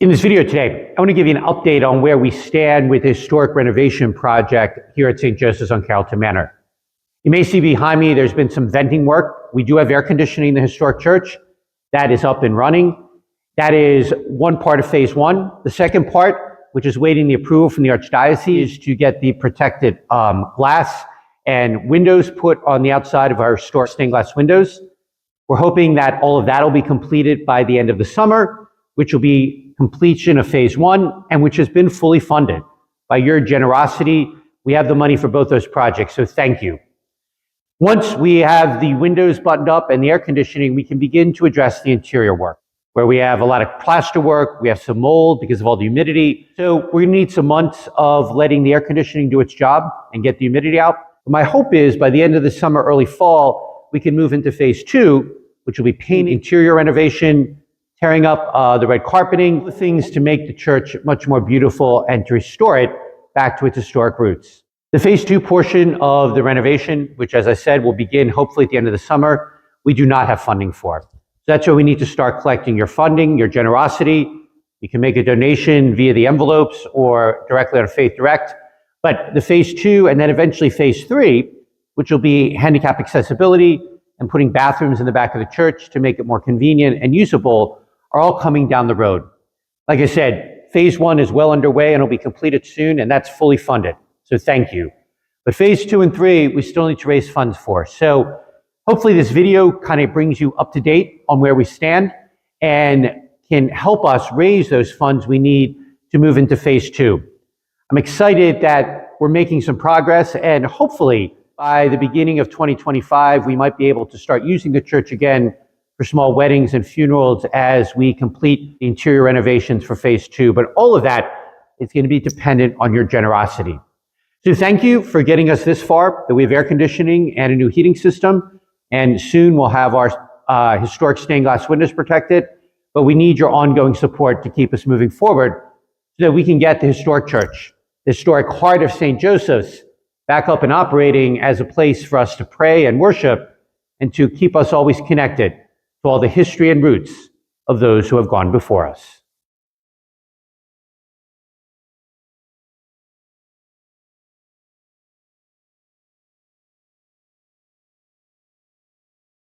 In this video today, I want to give you an update on where we stand with the historic renovation project here at St. Joseph's on Carrollton Manor. You may see behind me there's been some venting work. We do have air conditioning in the historic church. That is up and running. That is one part of phase one. The second part, which is waiting the approval from the archdiocese, is to get the protected glass and windows put on the outside of our historic stained glass windows. We're hoping that all of that will be completed by the end of the summer, which will be completion of phase one, and which has been fully funded. By your generosity, we have the money for both those projects, so thank you. Once we have the windows buttoned up and the air conditioning, we can begin to address the interior work, where we have a lot of plaster work, we have some mold because of all the humidity. So we're gonna need some months of letting the air conditioning do its job and get the humidity out. My hope is by the end of the summer, early fall, we can move into phase two, which will be paint, interior renovation, tearing up the red carpeting, the things to make the church much more beautiful and to restore it back to its historic roots. The phase two portion of the renovation, which as I said, will begin hopefully at the end of the summer, we do not have funding for. So that's where we need to start collecting your funding, your generosity. You can make a donation via the envelopes or directly on Faith Direct. But the phase two and then eventually phase three, which will be handicap accessibility and putting bathrooms in the back of the church to make it more convenient and usable, are all coming down the road. Like I said, phase one is well underway and will be completed soon, and that's fully funded. So thank you. But phase two and three, we still need to raise funds for. So hopefully this video kind of brings you up to date on where we stand and can help us raise those funds we need to move into phase two. I'm excited that we're making some progress, and hopefully by the beginning of 2025, we might be able to start using the church again for small weddings and funerals as we complete the interior renovations for phase two. But all of that is going to be dependent on your generosity. So thank you for getting us this far, that we have air conditioning and a new heating system. And soon we'll have our historic stained glass windows protected. But we need your ongoing support to keep us moving forward so that we can get the historic church, the historic heart of St. Joseph's, back up and operating as a place for us to pray and worship and to keep us always connected to all the history and roots of those who have gone before us.